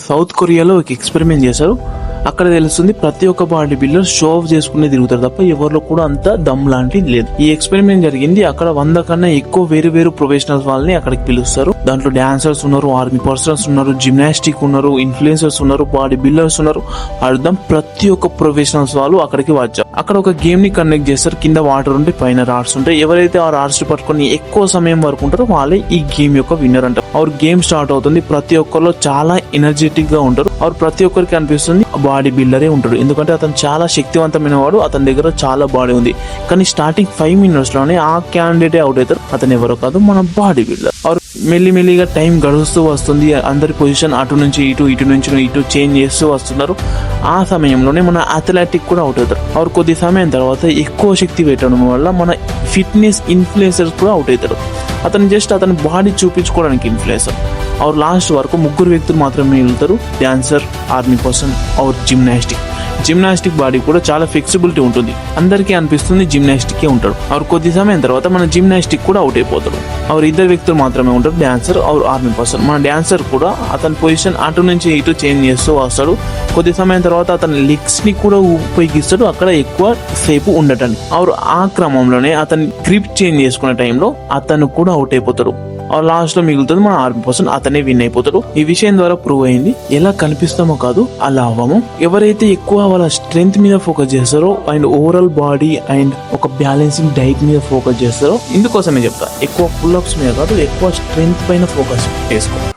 South కొరియాలో ఒక experiment చేశారు. అక్కడ తెలుస్తుంది ప్రతి ఒక్క బాడీ బిల్డర్ షో ఆఫ్ చేసుకునే తిరుగుతారు తప్ప ఎవరిలో కూడా అంత దమ్ లాంటిది లేదు. ఈ ఎక్స్పెరిమెంట్ జరిగింది అక్కడ 100 కన్నా ఎక్కువ వేరు ప్రొఫెషనల్స్ వాళ్ళని అక్కడికి పిలుస్తారు. దాంట్లో డాన్సర్స్ ఉన్నారు, ఆర్మీ పర్సన్స్ ఉన్నారు, జిమ్నాస్టిక్ ఉన్నారు, ఇన్ఫ్లుయెన్సర్స్ ఉన్నారు, బాడీ బిల్డర్స్ ఉన్నారు. అర్థం ప్రతి ఒక్క ప్రొఫెషనల్స్ వాళ్ళు అక్కడికి వచ్చారు. అక్కడ ఒక గేమ్ ని కండక్ట్ చేస్తారు. కింద వాటర్ ఉంటే పైన రాడ్స్ ఉంటాయి. ఎవరైతే ఆ రాడ్స్ పట్టుకొని ఎక్కువ సమయం వరకు ఉంటారో వాళ్ళే ఈ గేమ్ యొక్క విన్నర్ అంటారు. और గేమ్ స్టార్ట్ అవుతుంది. ప్రతి ఒక్కరిలో చాలా ఎనర్జెటిక్ గా ఉంటారు. और ప్రతి ఒక్కరికి అనిపిస్తుంది బాడీ బిల్డరే ఉంటాడు, ఎందుకంటే అతను చాలా శక్తివంతమైన వాడు, అతని దగ్గర చాలా బాడీ ఉంది. కానీ స్టార్టింగ్ 5 minutes లోనే ఆ క్యాండిడేట్ అవుట్ అవుతారు. అతను ఎవరో కాదు, మన బాడీ బిల్డర్. और మెల్లిమెల్లిగా టైం గడుస్తూ వస్తుంది. అందరి పొజిషన్ అటు నుంచి ఇటు నుంచి ఇటు చేంజ్ చేస్తూ వస్తున్నారు. ఆ సమయంలోనే మన అథ్లెటిక్ కూడా అవుట్ అవుతారు. और కొద్ది సమయం తర్వాత ఎక్కువ శక్తి పెట్టడం వల్ల మన ఫిట్నెస్ ఇన్ఫ్లుయెన్సర్స్ కూడా అవుట్ అవుతారు. అతను జస్ట్ అతని బాడీ చూపించుకోవడానికి ఇన్ఫ్లుయెన్సర్. और లాస్ట్ వరకు 3 వ్యక్తులు మాత్రమే మిగులుతారు, డాన్సర్, ఆర్మీ పర్సన్ और జిమ్నాస్టిక్ బాడీ కూడా చాలా ఫ్లెక్సిబిలిటీ ఉంటుంది. అందరికీ అనిపిస్తుంది జిమ్నాస్టిక్ ఉంటాడు. और కొద్ది సమయం తర్వాత మన జిమ్నాస్టిక్ కూడా అవుట్ అయిపోతాడు. और 2 వ్యక్తులు మాత్రమే ఉంటారు, డాన్సర్ और ఆర్మీ పర్సన్. మన డాన్సర్ కూడా అతని పొజిషన్ అటు నుంచి ఇటు చేంజ్ చేస్తూ వస్తాడు. కొద్ది సమయం తర్వాత అతని లెగ్స్ ని కూడా ఉపయోగిస్తాడు అక్కడ ఎక్కువ సేపు ఉండటానికి. और ఆ క్రమంలోనే అతని గ్రిప్ చేంజ్ చేసుకునే టైంలో అతను కూడా అవుట్ అయిపోతాడు. లాస్ట్ లో మిగులుతుంది మన ఆర్మీ పర్సన్, అతనే విన్ అయిపోతాడు. ఈ విషయం ద్వారా ప్రూవ్ అయింది ఎలా కనిపిస్తామో కాదు అలా అవ్వము. ఎవరైతే ఎక్కువ వాళ్ళ స్ట్రెంగ్త్ మీద ఫోకస్ చేస్తారో అండ్ ఓవరాల్ బాడీ అండ్ ఒక బ్యాలెన్సింగ్ డైట్ మీద ఫోకస్ చేస్తారో, ఇందుకోసమే చెప్తా ఎక్కువ పుల్ అప్స్ మీద కాదు, ఎక్కువ స్ట్రెంగ్త్ పైన ఫోకస్ చేసుకో.